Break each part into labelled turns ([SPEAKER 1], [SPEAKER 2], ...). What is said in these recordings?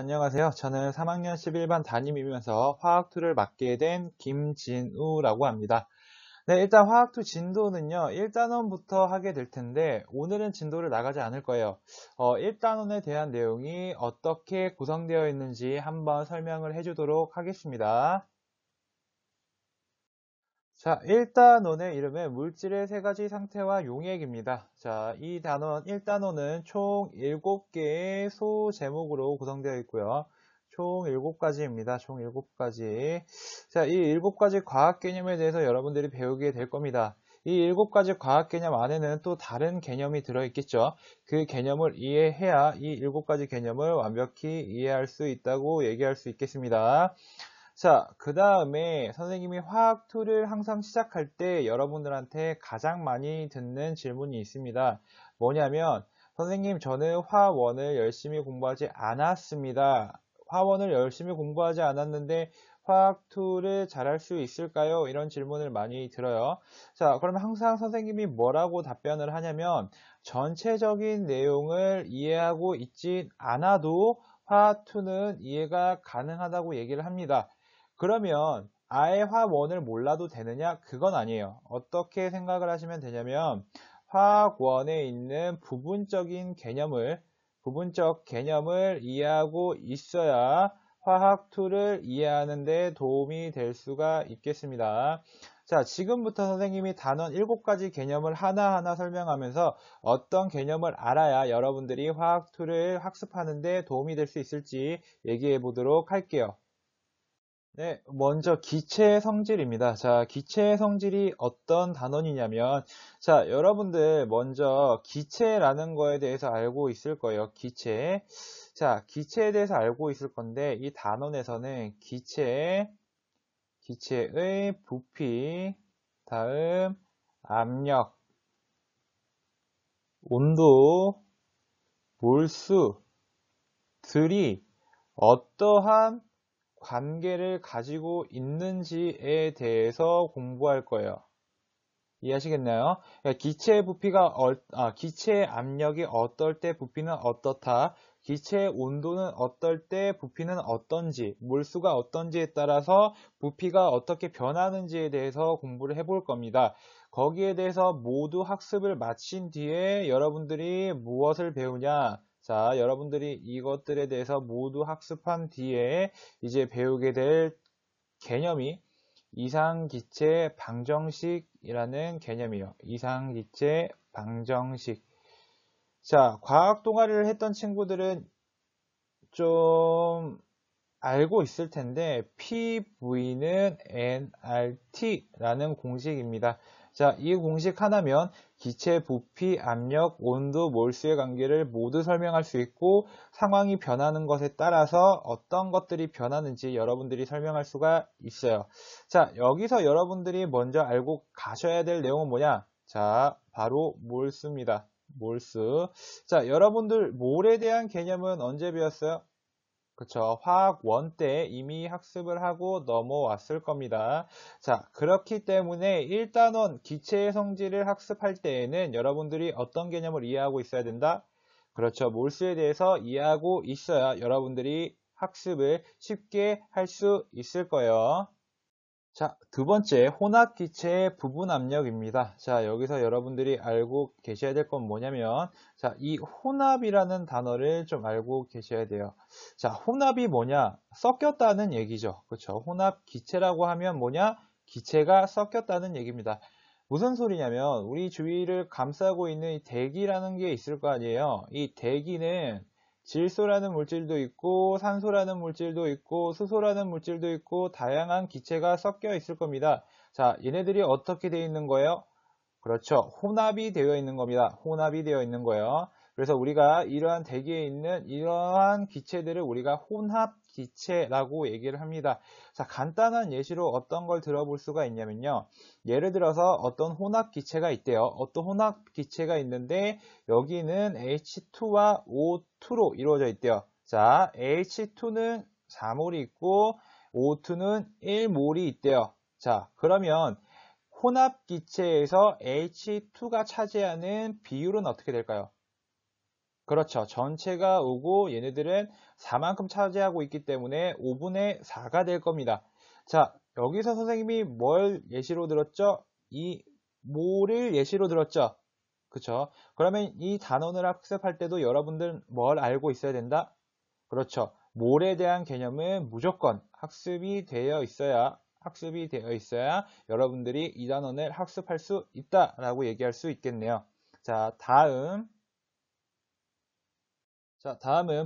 [SPEAKER 1] 안녕하세요. 저는 3학년 11반 담임이면서 화학2를 맡게 된 김진우라고 합니다. 네, 일단 화학2 진도는요, 1단원부터 하게 될 텐데, 오늘은 진도를 나가지 않을 거예요. 1단원에 대한 내용이 어떻게 구성되어 있는지 한번 설명을 해주도록 하겠습니다. 자, 1단원의 이름은 물질의 세 가지 상태와 용액입니다. 자, 이 단원 1단원은 총 7개의 소제목으로 구성되어 있고요. 총 7가지입니다. 총 7가지. 자, 이 7가지 과학 개념에 대해서 여러분들이 배우게 될 겁니다. 이 7가지 과학 개념 안에는 또 다른 개념이 들어있겠죠. 그 개념을 이해해야 이 7가지 개념을 완벽히 이해할 수 있다고 얘기할 수 있겠습니다. 자, 그 다음에 선생님이 화학2를 항상 시작할 때 여러분들한테 가장 많이 듣는 질문이 있습니다. 뭐냐면, 선생님, 저는 화1을 열심히 공부하지 않았습니다. 화1을 열심히 공부하지 않았는데 화학2를 잘할 수 있을까요? 이런 질문을 많이 들어요. 자, 그러면 항상 선생님이 뭐라고 답변을 하냐면, 전체적인 내용을 이해하고 있진 않아도 화2는 이해가 가능하다고 얘기를 합니다. 그러면 아예 화원을 몰라도 되느냐? 그건 아니에요. 어떻게 생각을 하시면 되냐면 화학원에 있는 부분적 개념을 이해하고 있어야 화학2를 이해하는 데 도움이 될 수가 있겠습니다. 자, 지금부터 선생님이 단원 7가지 개념을 하나하나 설명하면서 어떤 개념을 알아야 여러분들이 화학2를 학습하는 데 도움이 될 수 있을지 얘기해 보도록 할게요. 네, 먼저 기체의 성질입니다. 자, 기체의 성질이 어떤 단원이냐면, 자, 여러분들 먼저 기체라는 거에 대해서 알고 있을 거예요. 기체. 자, 기체에 대해서 알고 있을 건데, 이 단원에서는 기체의 부피, 다음 압력, 온도, 몰수들이 어떠한 관계를 가지고 있는지에 대해서 공부할 거예요. 이해하시겠나요? 기체의 부피가 기체의 압력이 어떨 때 부피는 어떻다. 기체의 온도는 어떨 때 부피는 어떤지, 몰수가 어떤지에 따라서 부피가 어떻게 변하는지에 대해서 공부를 해볼 겁니다. 거기에 대해서 모두 학습을 마친 뒤에 여러분들이 무엇을 배우냐? 자, 여러분들이 이것들에 대해서 모두 학습한 뒤에 이제 배우게 될 개념이 이상기체 방정식이라는 개념이에요. 이상기체 방정식. 자, 과학 동아리를 했던 친구들은 좀 알고 있을 텐데 PV는 nRT라는 공식입니다. 자, 이 공식 하나면 기체 부피, 압력, 온도, 몰수의 관계를 모두 설명할 수 있고 상황이 변하는 것에 따라서 어떤 것들이 변하는지 여러분들이 설명할 수가 있어요. 자, 여기서 여러분들이 먼저 알고 가셔야 될 내용은 뭐냐? 자, 바로 몰수입니다. 몰수. 자, 여러분들 몰에 대한 개념은 언제 배웠어요? 그쵸. 화학 1 때 이미 학습을 하고 넘어왔을 겁니다. 자, 그렇기 때문에 1단원 기체의 성질을 학습할 때에는 여러분들이 어떤 개념을 이해하고 있어야 된다? 그렇죠. 몰수에 대해서 이해하고 있어야 여러분들이 학습을 쉽게 할 수 있을 거예요. 자, 두 번째, 혼합기체의 부분 압력입니다. 자, 여기서 여러분들이 알고 계셔야 될 건 뭐냐면, 자, 이 혼합이라는 단어를 좀 알고 계셔야 돼요. 자, 혼합이 뭐냐? 섞였다는 얘기죠. 그렇죠? 혼합기체라고 하면 뭐냐? 기체가 섞였다는 얘기입니다. 무슨 소리냐면, 우리 주위를 감싸고 있는 이 대기라는 게 있을 거 아니에요. 이 대기는 질소라는 물질도 있고 산소라는 물질도 있고 수소라는 물질도 있고 다양한 기체가 섞여 있을 겁니다. 자, 얘네들이 어떻게 되어 있는 거예요? 그렇죠. 혼합이 되어 있는 겁니다. 혼합이 되어 있는 거예요. 그래서 우리가 이러한 대기에 있는 이러한 기체들을 우리가 혼합 기체라고 얘기를 합니다. 자, 간단한 예시로 어떤 걸 들어볼 수가 있냐면요. 예를 들어서 어떤 혼합 기체가 있대요. 어떤 혼합 기체가 있는데 여기는 H2와 O2로 이루어져 있대요. 자, H2는 4몰이 있고 O2는 1몰이 있대요. 자, 그러면 혼합 기체에서 H2가 차지하는 비율은 어떻게 될까요? 그렇죠. 전체가 5고 얘네들은 4만큼 차지하고 있기 때문에 5분의 4가 될 겁니다. 자, 여기서 선생님이 뭘 예시로 들었죠? 이 모를 예시로 들었죠? 그쵸? 그러면 이 단원을 학습할 때도 여러분들 뭘 알고 있어야 된다? 그렇죠. 몰에 대한 개념은 무조건 학습이 되어 있어야 여러분들이 이 단원을 학습할 수 있다라고 얘기할 수 있겠네요. 자, 다음은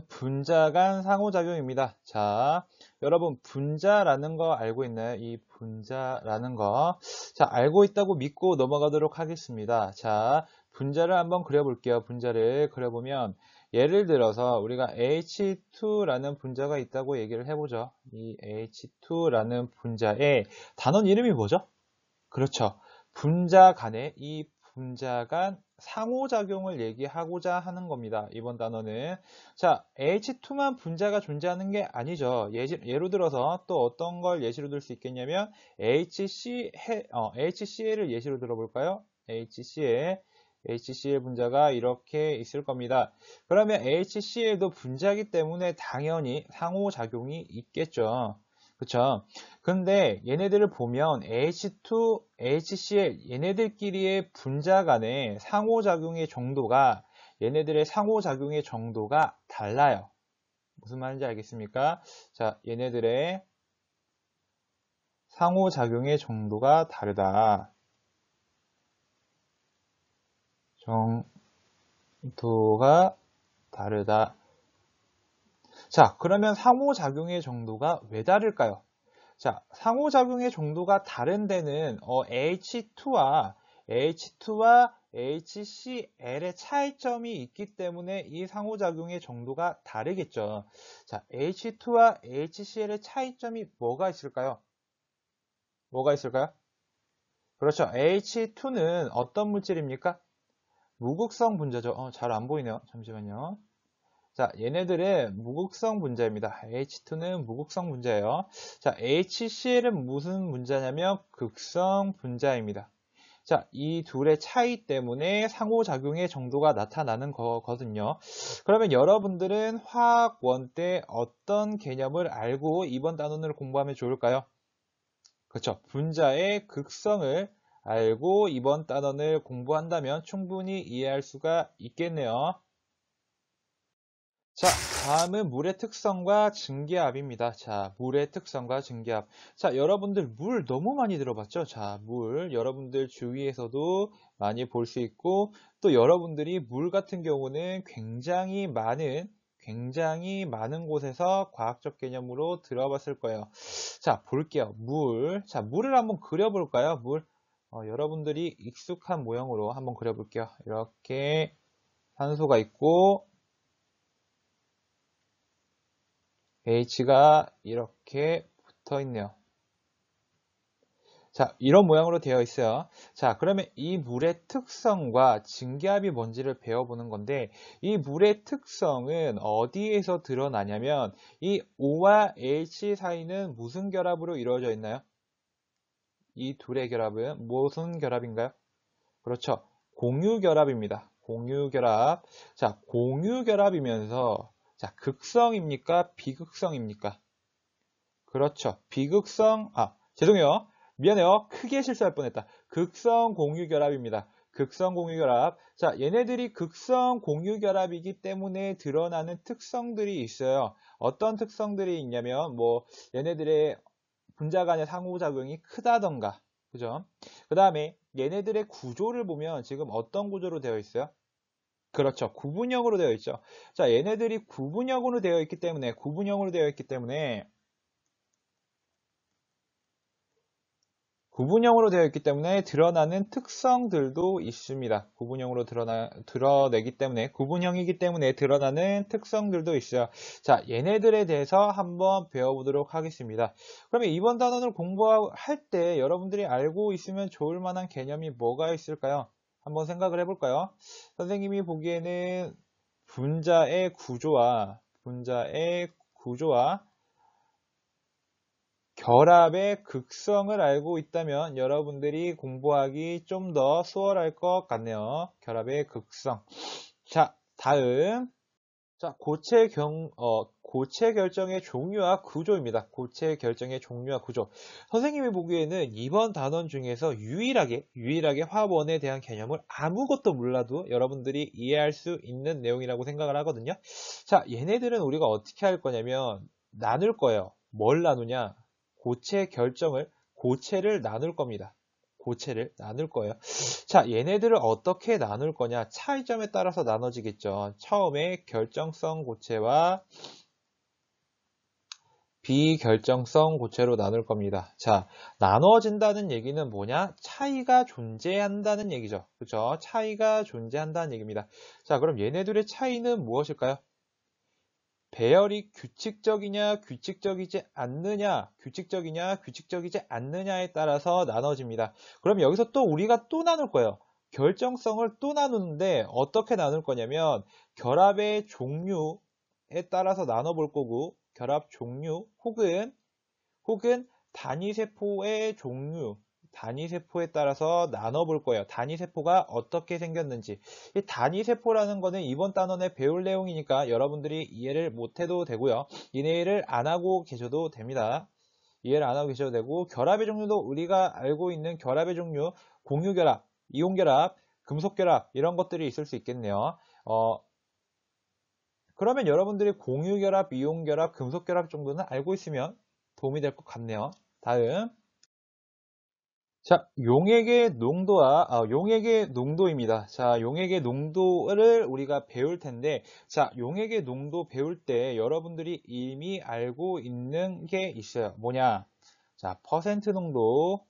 [SPEAKER 1] 분자 간 상호작용입니다. 자, 여러분 분자라는 거 알고 있나요? 이 분자라는 거. 자, 알고 있다고 믿고 넘어가도록 하겠습니다. 자, 분자를 한번 그려볼게요. 분자를 그려보면 예를 들어서 우리가 H2라는 분자가 있다고 얘기를 해보죠. 이 H2라는 분자의 단원 이름이 뭐죠? 그렇죠. 분자 간의 이 분자 간 상호작용을 얘기하고자 하는 겁니다. 이번 단어는. 자, H2만 분자가 존재하는 게 아니죠. 예로 들어서 또 어떤 걸 예시로 들 수 있겠냐면 HCl을 예시로 들어볼까요? HCl 분자가 이렇게 있을 겁니다. 그러면 HCl도 분자이기 때문에 당연히 상호작용이 있겠죠. 그쵸? 근데 얘네들을 보면 H2, HCl 얘네들끼리의 분자 간의 상호작용의 정도가 얘네들의 상호작용의 정도가 달라요. 무슨 말인지 알겠습니까? 자, 얘네들의 상호작용의 정도가 다르다. 정도가 다르다. 자, 그러면 상호작용의 정도가 왜 다를까요? 자, 상호작용의 정도가 다른 데는 H2와 HCl의 차이점이 있기 때문에 이 상호작용의 정도가 다르겠죠. 자, H2와 HCl의 차이점이 뭐가 있을까요? 뭐가 있을까요? 그렇죠. H2는 어떤 물질입니까? 무극성 분자죠. 잘 안 보이네요. 잠시만요. 자, 얘네들은 무극성 분자입니다. H2는 무극성 분자예요. 자, HCl은 무슨 분자냐면 극성 분자입니다. 자, 이 둘의 차이 때문에 상호작용의 정도가 나타나는 거거든요. 그러면 여러분들은 화학원 때 어떤 개념을 알고 이번 단원을 공부하면 좋을까요? 그렇죠. 분자의 극성을 알고 이번 단원을 공부한다면 충분히 이해할 수가 있겠네요. 자, 다음은 물의 특성과 증기압입니다. 자, 물의 특성과 증기압. 자, 여러분들 물 너무 많이 들어봤죠? 자, 물 여러분들 주위에서도 많이 볼 수 있고 또 여러분들이 물 같은 경우는 굉장히 많은 곳에서 과학적 개념으로 들어봤을 거예요. 자, 볼게요. 물. 자, 물을 한번 그려볼까요? 물. 여러분들이 익숙한 모형으로 한번 그려볼게요. 이렇게 산소가 있고 H가 이렇게 붙어 있네요. 자, 이런 모양으로 되어 있어요. 자, 그러면 이 물의 특성과 증기압이 뭔지를 배워보는 건데, 이 물의 특성은 어디에서 드러나냐면, 이 O와 H 사이는 무슨 결합으로 이루어져 있나요? 이 둘의 결합은 무슨 결합인가요? 그렇죠. 공유결합입니다. 공유결합. 자, 공유결합이면서, 자, 극성입니까? 비극성입니까? 그렇죠. 죄송해요. 미안해요. 크게 실수할 뻔했다. 극성 공유결합입니다. 극성 공유결합. 자, 얘네들이 극성 공유결합이기 때문에 드러나는 특성들이 있어요. 어떤 특성들이 있냐면, 얘네들의 분자 간의 상호작용이 크다던가, 그죠? 그 다음에 얘네들의 구조를 보면 지금 어떤 구조로 되어 있어요? 그렇죠. 구분형으로 되어 있죠. 자, 얘네들이 구분형으로 되어 있기 때문에 드러나는 특성들도 있습니다. 구분형이기 때문에 드러나는 특성들도 있어요. 자, 얘네들에 대해서 한번 배워보도록 하겠습니다. 그러면 이번 단원을 공부할 때 여러분들이 알고 있으면 좋을 만한 개념이 뭐가 있을까요? 한번 생각을 해볼까요? 선생님이 보기에는 분자의 구조와 결합의 극성을 알고 있다면 여러분들이 공부하기 좀 더 수월할 것 같네요. 결합의 극성. 자, 다음. 자, 고체 결정의 종류와 구조입니다. 고체 결정의 종류와 구조. 선생님이 보기에는 이번 단원 중에서 유일하게 화원에 대한 개념을 아무것도 몰라도 여러분들이 이해할 수 있는 내용이라고 생각을 하거든요. 자, 얘네들은 우리가 어떻게 할 거냐면 나눌 거예요. 뭘 나누냐? 고체를 나눌 겁니다. 고체를 나눌 거예요. 자, 얘네들을 어떻게 나눌 거냐? 차이점에 따라서 나눠지겠죠. 처음에 결정성 고체와 비결정성 고체로 나눌 겁니다. 자, 나눠진다는 얘기는 뭐냐? 차이가 존재한다는 얘기죠. 그렇죠? 차이가 존재한다는 얘기입니다. 자, 그럼 얘네들의 차이는 무엇일까요? 배열이 규칙적이냐, 규칙적이지 않느냐에 따라서 나눠집니다. 그럼 여기서 또 우리가 또 나눌 거예요. 결정성을 또 나누는데 어떻게 나눌 거냐면 결합의 종류에 따라서 나눠볼 거고, 결합 종류 혹은 단위세포의 종류, 단위세포에 따라서 나눠볼 거예요. 단위세포가 어떻게 생겼는지. 이 단위세포라는 거는 이번 단원에 배울 내용이니까 여러분들이 이해를 못해도 되고요. 이해를 안 하고 계셔도 됩니다. 이해를 안 하고 계셔도 되고, 결합의 종류도 우리가 알고 있는 결합의 종류, 공유결합, 이온결합, 금속결합 이런 것들이 있을 수 있겠네요. 그러면 여러분들이 공유결합, 이온결합, 금속결합 정도는 알고 있으면 도움이 될 것 같네요. 다음. 자, 용액의 농도입니다. 자, 용액의 농도를 우리가 배울 텐데, 자, 용액의 농도 배울 때 여러분들이 이미 알고 있는 게 있어요. 뭐냐? 자, 퍼센트 농도.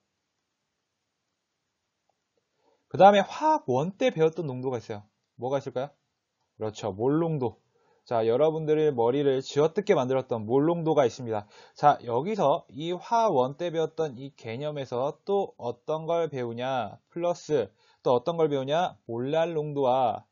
[SPEAKER 1] 그 다음에 화학원 때 배웠던 농도가 있어요. 뭐가 있을까요? 그렇죠. 몰 농도. 자, 여러분들의 머리를 쥐어뜯게 만들었던 몰 농도가 있습니다. 자, 여기서 이 화원 때 배웠던 이 개념에서 또 어떤 걸 배우냐? 플러스 또 어떤 걸 배우냐? 몰랄 농도와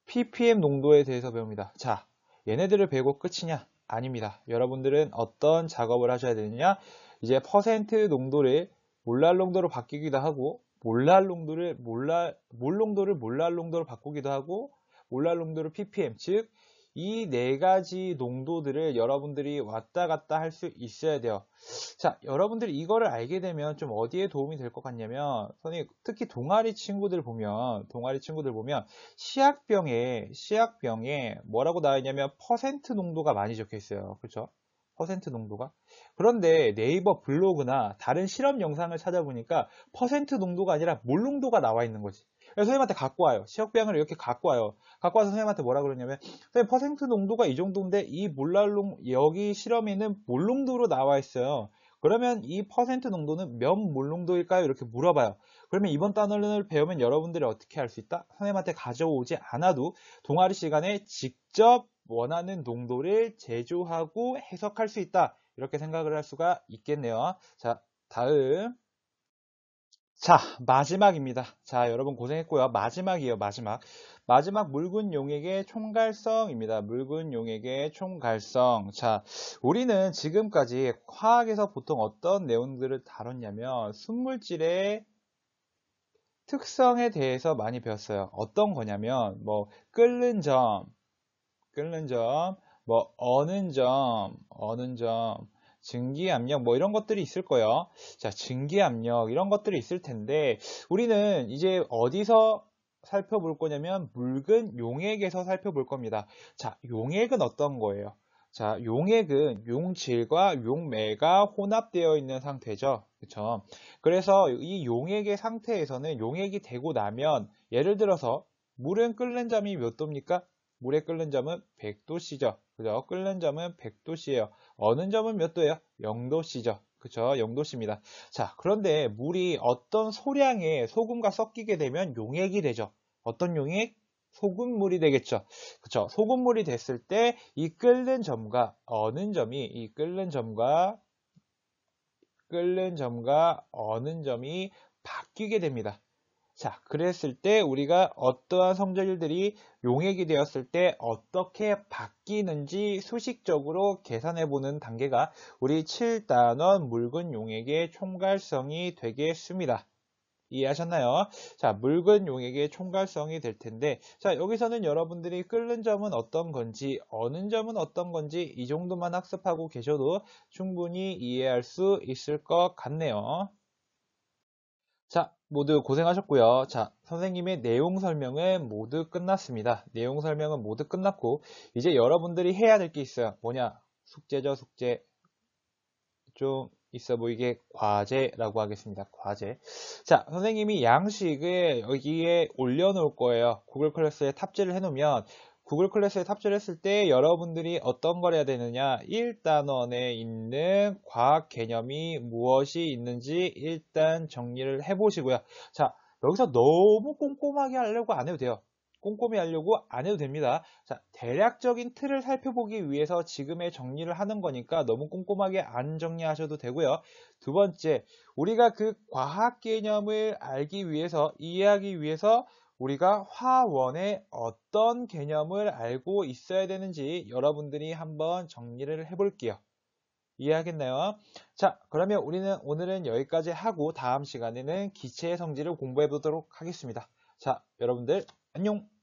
[SPEAKER 1] ppm 농도에 대해서 배웁니다. 자, 얘네들을 배우고 끝이냐? 아닙니다. 여러분들은 어떤 작업을 하셔야 되느냐? 이제 퍼센트 농도를 몰랄 농도로 바뀌기도 하고, 몰 농도를 몰랄 농도로 바꾸기도 하고, 몰랄 농도를 ppm, 즉 이 네 가지 농도들을 여러분들이 왔다 갔다 할 수 있어야 돼요. 자, 여러분들이 이거를 알게 되면 좀 어디에 도움이 될 것 같냐면, 선생님 특히 동아리 친구들 보면 시약병에 뭐라고 나와 있냐면 퍼센트 농도가 많이 적혀 있어요. 그렇죠? 퍼센트 농도가. 그런데 네이버 블로그나 다른 실험 영상을 찾아보니까 퍼센트 농도가 아니라 몰 농도가 나와 있는 거지. 그래서 선생님한테 갖고 와요. 시약병을 이렇게 갖고 와요. 갖고 와서 선생님한테 뭐라 그러냐면, 선생님 퍼센트 농도가 이 정도인데 이 여기 실험에는 몰 농도로 나와 있어요. 그러면 이 퍼센트 농도는 몇 몰 농도일까요? 이렇게 물어봐요. 그러면 이번 단원을 배우면 여러분들이 어떻게 할 수 있다? 선생님한테 가져오지 않아도 동아리 시간에 직접 원하는 농도를 제조하고 해석할 수 있다. 이렇게 생각을 할 수가 있겠네요. 자, 다음. 자, 마지막입니다. 자, 여러분 고생했고요. 마지막이에요, 마지막. 마지막 묽은 용액의 총갈성입니다. 묽은 용액의 총갈성. 자, 우리는 지금까지 화학에서 보통 어떤 내용들을 다뤘냐면 순물질의 특성에 대해서 많이 배웠어요. 어떤 거냐면 뭐 끓는 점, 뭐 어는 점, 증기압력 뭐 이런 것들이 있을 거예요. 자, 증기압력 이런 것들이 있을 텐데 우리는 이제 어디서 살펴볼 거냐면 묽은 용액에서 살펴볼 겁니다. 자, 용액은 어떤 거예요? 자, 용액은 용질과 용매가 혼합되어 있는 상태죠. 그렇죠? 그래서 이 용액의 상태에서는 용액이 되고 나면 예를 들어서 물은 끓는 점이 몇 도입니까? 물에 끓는 점은 100도씨죠. 그죠? 끓는 점은 100도씨예요. 어는 점은 몇 도예요? 0도씨죠. 그쵸? 0도씨입니다. 자, 그런데 물이 어떤 소량의 소금과 섞이게 되면 용액이 되죠. 어떤 용액? 소금물이 되겠죠. 그쵸? 소금물이 됐을 때 이 끓는 점과 어는 점이 어는 점이 바뀌게 됩니다. 자, 그랬을 때 우리가 어떠한 성질들이 용액이 되었을 때 어떻게 바뀌는지 수식적으로 계산해 보는 단계가 우리 7단원 묽은 용액의 총괄성이 되겠습니다. 이해하셨나요? 자, 묽은 용액의 총괄성이 될 텐데, 자, 여기서는 여러분들이 끓는 점은 어떤 건지, 어는 점은 어떤 건지, 이 정도만 학습하고 계셔도 충분히 이해할 수 있을 것 같네요. 자, 모두 고생하셨고요. 자, 선생님의 내용 설명은 모두 끝났습니다. 내용 설명은 모두 끝났고, 이제 여러분들이 해야 될 게 있어요. 뭐냐? 숙제죠, 숙제. 좀 있어 보이게 과제라고 하겠습니다. 과제. 자, 선생님이 양식을 여기에 올려놓을 거예요. 구글 클래스에 탑재를 해놓으면 구글 클래스에 탑재를 했을 때 여러분들이 어떤 걸 해야 되느냐? 1단원에 있는 과학 개념이 무엇이 있는지 일단 정리를 해보시고요. 자, 여기서 너무 꼼꼼하게 하려고 안 해도 돼요. 꼼꼼히 하려고 안 해도 됩니다. 자, 대략적인 틀을 살펴보기 위해서 지금의 정리를 하는 거니까 너무 꼼꼼하게 안 정리하셔도 되고요. 두 번째, 우리가 그 과학 개념을 알기 위해서, 이해하기 위해서 우리가 화원의 어떤 개념을 알고 있어야 되는지 여러분들이 한번 정리를 해볼게요. 이해하겠나요? 자, 그러면 우리는 오늘은 여기까지 하고 다음 시간에는 기체의 성질을 공부해 보도록 하겠습니다. 자, 여러분들 안녕!